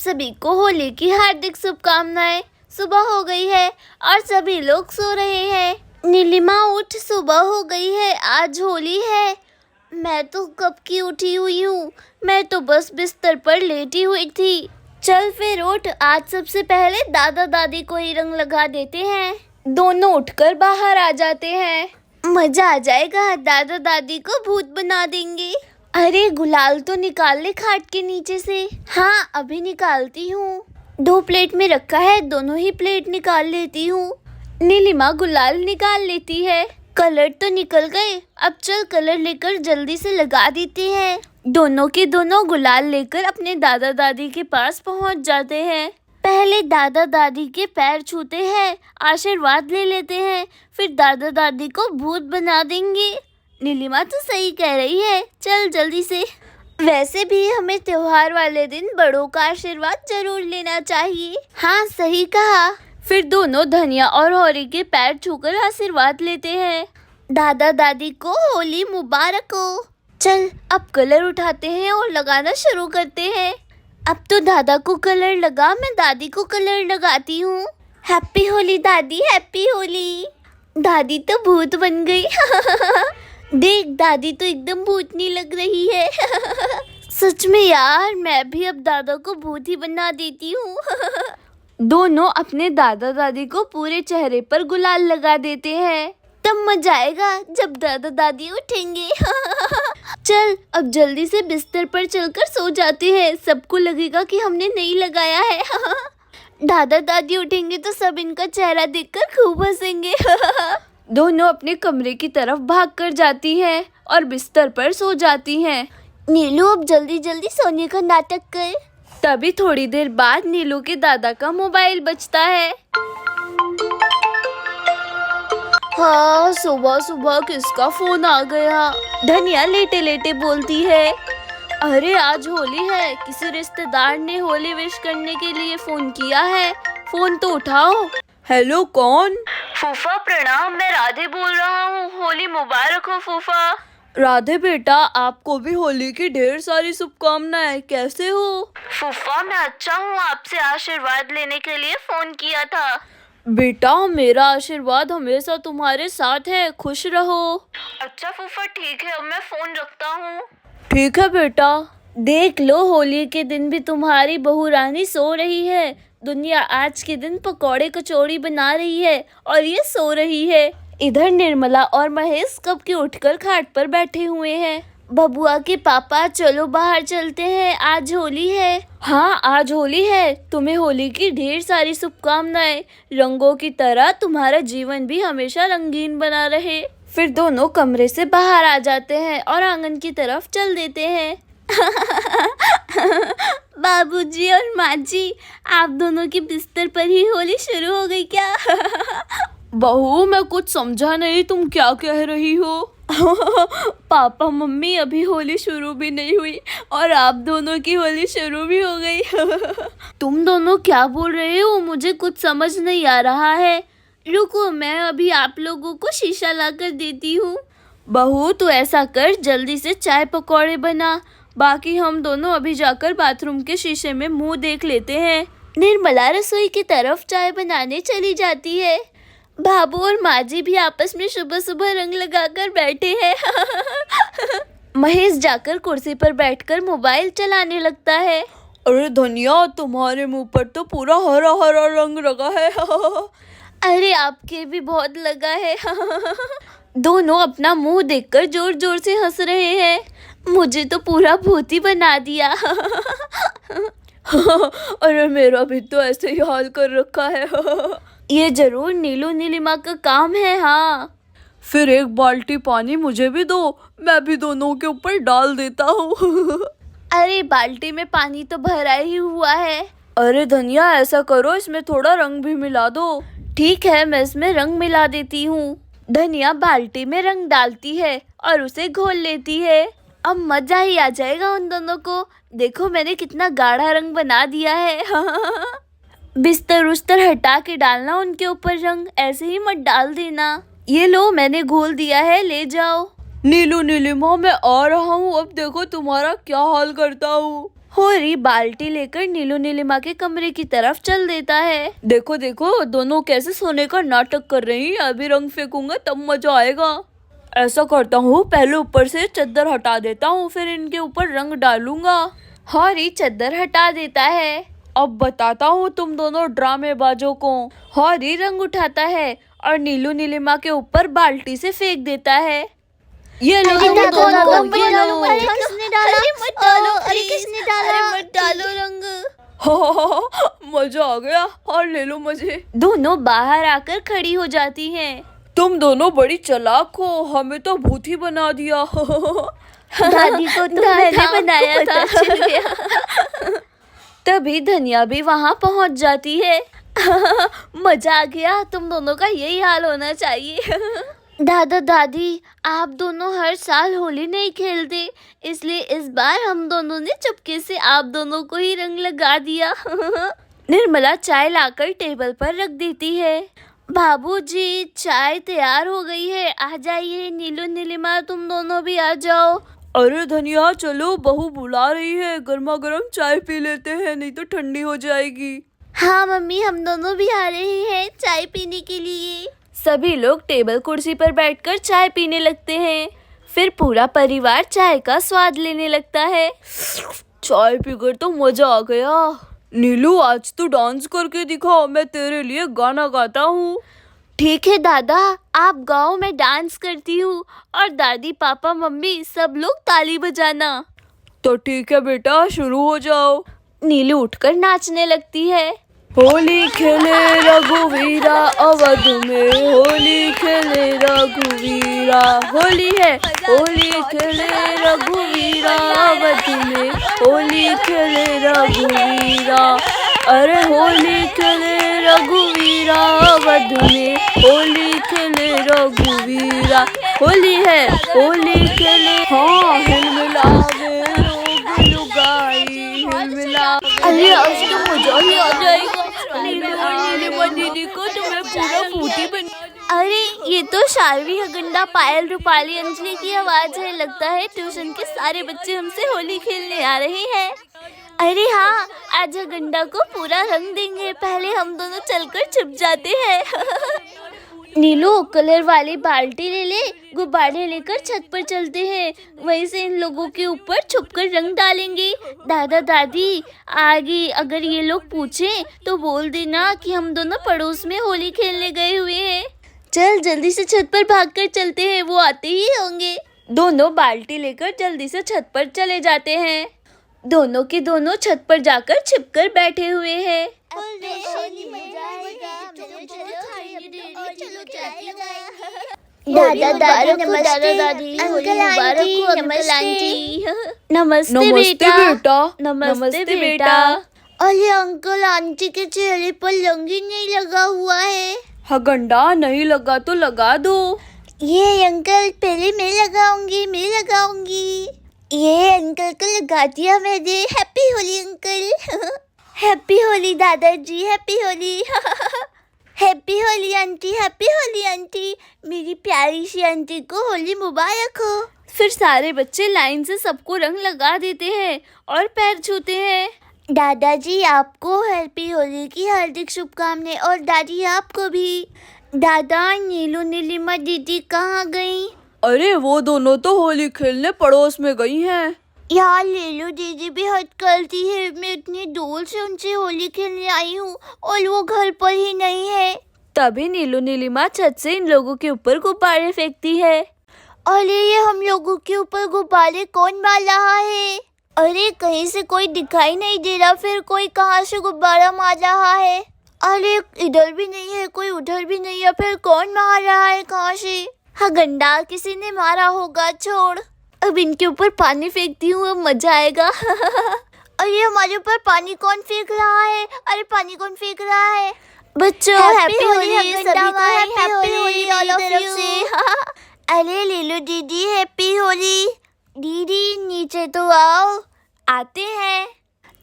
सभी को होली की हार्दिक शुभकामनाएं। सुबह हो गई है और सभी लोग सो रहे हैं। नीलिमा उठ, सुबह हो गई है, आज होली है। मैं तो कब की उठी हुई हूँ, मैं तो बस बिस्तर पर लेटी हुई थी। चल फिर उठ, आज सबसे पहले दादा दादी को ही रंग लगा देते हैं। दोनों उठकर बाहर आ जाते हैं। मजा आ जाएगा, दादा दादी को भूत बना देंगे। अरे गुलाल तो निकाल ले खाट के नीचे से। हाँ अभी निकालती हूँ। 2 प्लेट में रखा है, दोनों ही प्लेट निकाल लेती हूँ। नीलिमा गुलाल निकाल लेती है। कलर तो निकल गए, अब चल कलर लेकर जल्दी से लगा देते हैं। दोनों के दोनों गुलाल लेकर अपने दादा दादी के पास पहुँच जाते हैं। पहले दादा दादी के पैर छूते हैं, आशीर्वाद ले लेते हैं, फिर दादा दादी को भूत बना देंगे। नीलिमा तो सही कह रही है, चल जल्दी से। वैसे भी हमें त्योहार वाले दिन बड़ों का आशीर्वाद जरूर लेना चाहिए। हाँ सही कहा। फिर दोनों धनिया और हौरी के पैर छूकर आशीर्वाद लेते हैं। दादा दादी को होली मुबारक हो। चल अब कलर उठाते हैं और लगाना शुरू करते हैं। अब तो दादा को कलर लगा, मैं दादी को कलर लगाती हूँ। हैप्पी होली दादी, हैप्पी होली। दादी तो भूत बन गई। देख दादी तो एकदम भूतनी लग रही है। सच में यार, मैं भी अब दादा को भूत ही बना देती हूँ। दोनों अपने दादा दादी को पूरे चेहरे पर गुलाल लगा देते हैं। तब मजा आएगा जब दादा दादी उठेंगे। चल अब जल्दी से बिस्तर पर चलकर सो जाते हैं, सबको लगेगा कि हमने नहीं लगाया है। दादा दादी उठेंगे तो सब इनका चेहरा देखकर खूब हंसेंगे। दोनों अपने कमरे की तरफ भागकर जाती हैं और बिस्तर पर सो जाती हैं। नीलू अब जल्दी जल्दी सोने का नाटक कर। तभी थोड़ी देर बाद नीलू के दादा का मोबाइल बजता है। हाँ सुबह सुबह किसका फोन आ गया। धनिया लेटे लेटे बोलती है, अरे आज होली है, किसी रिश्तेदार ने होली विश करने के लिए फोन किया है, फोन तो उठाओ। हेलो कौन? फूफा प्रणाम, मैं राधे बोल रहा हूँ, होली मुबारक हो फूफा। राधे बेटा, आपको भी होली की ढेर सारी शुभकामनाएं, कैसे हो? फूफा मैं अच्छा हूँ, आपसे आशीर्वाद लेने के लिए फोन किया था। बेटा मेरा आशीर्वाद हमेशा तुम्हारे साथ है, खुश रहो। अच्छा फूफा ठीक है, अब मैं फोन रखता हूँ। ठीक है बेटा। देख लो, होली के दिन भी तुम्हारी बहू रानी सो रही है। दुनिया आज के दिन पकौड़े कचौड़ी बना रही है और ये सो रही है। इधर निर्मला और महेश कब के उठकर खाट पर बैठे हुए हैं। बबुआ के पापा चलो बाहर चलते हैं, आज होली है। हाँ आज होली है, तुम्हें होली की ढेर सारी शुभकामनाएं। रंगों की तरह तुम्हारा जीवन भी हमेशा रंगीन बना रहे। फिर दोनों कमरे से बाहर आ जाते हैं और आंगन की तरफ चल देते हैं। बाबूजी और माँ जी, आप दोनों की बिस्तर पर ही होली शुरू हो गई क्या? बहू मैं कुछ समझा नहीं, तुम क्या कह रही हो? पापा मम्मी, अभी होली शुरू भी नहीं हुई और आप दोनों की होली शुरू भी हो गई। तुम दोनों क्या बोल रहे हो, मुझे कुछ समझ नहीं आ रहा है। रुको, मैं अभी आप लोगों को शीशा लाकर देती हूँ। बहू तू ऐसा कर, जल्दी से चाय पकौड़े बना, बाकी हम दोनों अभी जाकर बाथरूम के शीशे में मुंह देख लेते हैं। निर्मला रसोई की तरफ चाय बनाने चली जाती है। बाबू और माँ जी भी आपस में सुबह सुबह रंग लगाकर बैठे हैं। महेश जाकर कुर्सी पर बैठकर मोबाइल चलाने लगता है। अरे धनिया, तुम्हारे मुंह पर तो पूरा हरा हरा रंग लगा है। अरे आपके भी बहुत लगा है। दोनों अपना मुंह देखकर जोर जोर से हंस रहे हैं। मुझे तो पूरा भूत ही बना दिया। अरे मेरा भी तो ऐसे ही हाल कर रखा है। ये जरूर नीलू नीलिमा का काम है। हाँ फिर एक बाल्टी पानी मुझे भी दो, मैं भी दोनों के ऊपर डाल देता हूँ। अरे बाल्टी में पानी तो भरा ही हुआ है। अरे धनिया ऐसा करो, इसमें थोड़ा रंग भी मिला दो। ठीक है, मैं इसमें रंग मिला देती हूँ। धनिया बाल्टी में रंग डालती है और उसे घोल लेती है। अब मजा ही आ जाएगा उन दोनों को। देखो मैंने कितना गाढ़ा रंग बना दिया है। बिस्तर उस्तर हटा के डालना उनके ऊपर रंग, ऐसे ही मत डाल देना। ये लो मैंने घोल दिया है, ले जाओ। नीलू नीलिमा मैं आ रहा हूँ, अब देखो तुम्हारा क्या हाल करता हूँ। होरी बाल्टी लेकर नीलू नीलिमा के कमरे की तरफ चल देता है। देखो देखो दोनों कैसे सोने का नाटक कर रही हैं। अभी रंग फेंकूंगा तब मजा आएगा। ऐसा करता हूँ, पहले ऊपर से चद्दर हटा देता हूँ, फिर इनके ऊपर रंग डालूंगा। होरी चद्दर हटा देता है। अब बताता हूँ तुम दोनों ड्रामेबाजों को। होरी रंग उठाता है और नीलू नीलिमा के ऊपर बाल्टी से फेंक देता है। ये लो तुम दोनों, ये लो। किसने डाला? मत डालो, अरे किसने डाला? मत डालो रंग। मजा आ गया और ले लो मजे। दोनों बाहर आकर खड़ी हो जाती हैं। तुम दोनों बड़ी चालाक हो, हमें तो भूत ही बना दिया। दादी को तो मैंने बनाया था। तभी धनिया भी वहाँ पहुँच जाती है। मजा आ गया, तुम दोनों का यही हाल होना चाहिए। दादा दादी, आप दोनों हर साल होली नहीं खेलते, इसलिए इस बार हम दोनों ने चुपके से आप दोनों को ही रंग लगा दिया। निर्मला चाय लाकर टेबल पर रख देती है। बाबूजी, चाय तैयार हो गई है, आ जाइए। नीलू नीलिमा तुम दोनों भी आ जाओ। अरे धनिया चलो, बहू बुला रही है, गर्मा गर्म चाय पी लेते हैं, नहीं तो ठंडी हो जाएगी। हाँ मम्मी, हम दोनों भी आ रहे हैं चाय पीने के लिए। सभी लोग टेबल कुर्सी पर बैठकर चाय पीने लगते हैं। फिर पूरा परिवार चाय का स्वाद लेने लगता है। चाय पीकर तो मजा आ गया। नीलू, आज तू डांस करके दिखा, मैं तेरे लिए गाना गाता हूँ। ठीक है दादा, आप गाओ, मैं डांस करती हूँ, और दादी पापा मम्मी सब लोग ताली बजाना। तो ठीक है बेटा, शुरू हो जाओ। नीलू उठकर नाचने लगती है। होली खेले रघुवीरा अवध में, होली खेले रघुवीरा। होली है, होली खेले रघुवीरा अवध में, होली खेले रघुवीरा। अरे होली खेले रघुवीरा अवध में, होली खेले रघुवीरा। होली है, होली खेले। हाँ, हिलमिलावे लोग लुगाई, हिलमिलावे। अरे आज तो मजा ही आ जाएगा। नीलिमा दीदी को तो मैं पूरा फूटी बना। अरे ये तो शार्वी, हगंडा, पायल, रूपाली, अंजलि की आवाज है। लगता है ट्यूशन के सारे बच्चे हमसे होली खेलने आ रहे हैं। अरे हाँ, आज हगंडा को पूरा रंग देंगे, पहले हम दोनों चलकर छुप जाते हैं। नीलू, कलर वाली बाल्टी ले ले, गुब्बारे लेकर छत पर चलते हैं, वहीं से इन लोगों के ऊपर छुपकर रंग डालेंगे। दादा दादी, आगे अगर ये लोग पूछें तो बोल देना कि हम दोनों पड़ोस में होली खेलने गए हुए हैं। चल जल्दी से छत पर भागकर चलते हैं, वो आते ही होंगे। दोनों बाल्टी लेकर जल्दी से छत पर चले जाते हैं। दोनों के दोनों छत पर जाकर छिपकर बैठे हुए हैं। दादा दादी नमस्ते, दादा दादी, अंकल आंटी नमस्ते। नमस्ते बेटा। नमस्ते बेटा। अरे अंकल आंटी के चेहरे पर रंग ही नहीं लगा हुआ है। हगंडा, नहीं लगा तो लगा दो। ये अंकल, पहले मैं लगाऊंगी। ये अंकल को लगा दिया मैंने। Happy Holi uncle. Happy Holi दादाजी, happy Holi. Happy Holi aunty, happy Holi aunty. मेरी प्यारी सी आंटी को होली मुबारक हो। फिर सारे बच्चे लाइन से सबको रंग लगा देते हैं और पैर छूते हैं। दादाजी, आपको हैप्पी होली की हार्दिक शुभकामनाएं, और दादी आपको भी। दादा, नीलू नीलिमा दीदी कहाँ गई? अरे वो दोनों तो होली खेलने पड़ोस में गई हैं। यार नीलू दीदी भी हद करती है। मैं इतनी दूर से उनसे होली खेलने आई हूँ और वो घर पर ही नहीं है। तभी नीलू नीलिमा छत से इन लोगों के ऊपर गुब्बारे फेंकती है। अरे ये हम लोगों के ऊपर गुब्बारे कौन मार रहा है? अरे कहीं से कोई दिखाई नहीं दे रहा, फिर कोई कहाँ से गुब्बारा मार रहा है? अरे इधर भी नहीं है कोई, उधर भी नहीं है, फिर कौन मार रहा है? कहाँ से? हाँ, गंडा किसी ने मारा होगा। छोड़, अब इनके ऊपर पानी फेंकती हूँ, अब मजा आएगा। अरे हमारे ऊपर पानी कौन फेंक रहा है? अरे पानी कौन फेंक रहा है? बच्चों हैप्पी होली, सभी को happy Holi all of you. अरे लीलू दीदी हैप्पी होली। दीदी नीचे तो आओ। आते हैं।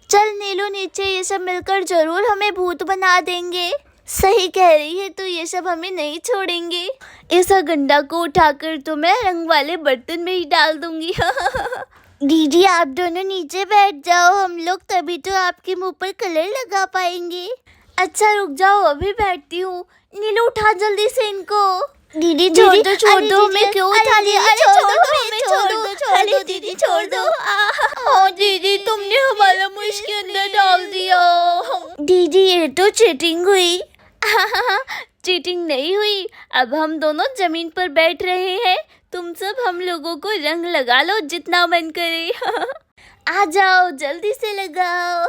चल नीलू नीचे, ये सब मिलकर जरूर हमें भूत बना देंगे। सही कह रही है, तो ये सब हमें नहीं छोड़ेंगे। इस गंडा को उठाकर तो मैं रंग वाले बर्तन में ही डाल दूंगी। दीदी आप दोनों नीचे बैठ जाओ, हम लोग तभी तो आपके मुंह पर कलर लगा पाएंगे। अच्छा रुक जाओ, अभी बैठती हूँ। नीलू उठा जल्दी से इनको। दीदी छोड़ दीदी, दो छोड़ अरे दो, दीदी, हमें क्यों अरे उठा दीदी, लिया? अरे छोड़ छोड़ दो दो, हमें, छोड़ छोड़ दो, दो, छोड़ अरे दो, दीदी दीदी, छोड़ छोड़ दो। दो। ओ दीदी, तुमने हमारा मुंह इसके अंदर डाल दिया। दीदी ये तो चीटिंग हुई। चीटिंग नहीं हुई। अब हम दोनों जमीन पर बैठ रहे हैं, तुम सब हम लोगों को रंग लगा लो जितना मन करे। आ जाओ जल्दी से लगाओ।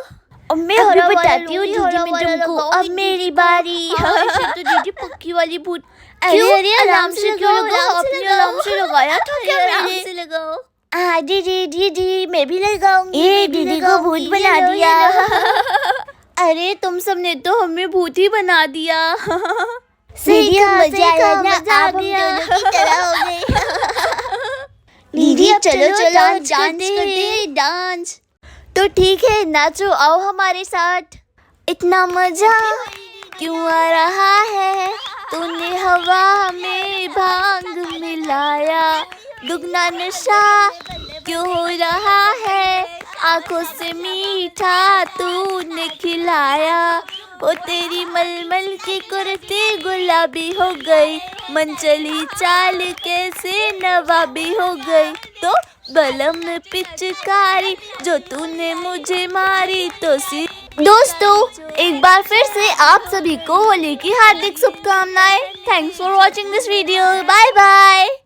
अब मैं अभी हरा बताती हूँ वाला दीदी मैं तुमको। लगाओ, अब दीदी मेरी को। बारी। हाँ, ऐसे तो दीदी पक्की वाली भूत। क्यों? अरे आराम से क्यों लगाओ? आपने आराम से लगाया था क्या? आराम मैंने से लगाओ। हाँ दीदी दीदी मैं भी लगाऊंगी। ए मैं भी दीदी को लगाऊंगी, भूत ये बना लो, ये दिया। लो। अरे तुम सबने तो हमें भूत ही बना दिया। दीदी मजा आया ना, मजा आ आप हम गया। दोनों की तरह हो गए। दीदी अब चलो चलो डांस डांस करते करते हैं। हैं, डांस। तो ठीक है नाचो, आओ हमारे साथ। इतना मजा क्यों आ रहा है, तूने हवा में भांग मिलाया। दुगना नशा क्यों हो रहा है, आंखों से मीठा तूने खिलाया। ओ तेरी मलमल की कुर्ती गुलाबी हो गई, मन चली चाल कैसे नवाबी हो गई। तो बलम पिचकारी जो तूने मुझे मारी तो सी। दोस्तों एक बार फिर से आप सभी को होली की हार्दिक शुभकामनाएं। Thanks for watching this video. Bye bye.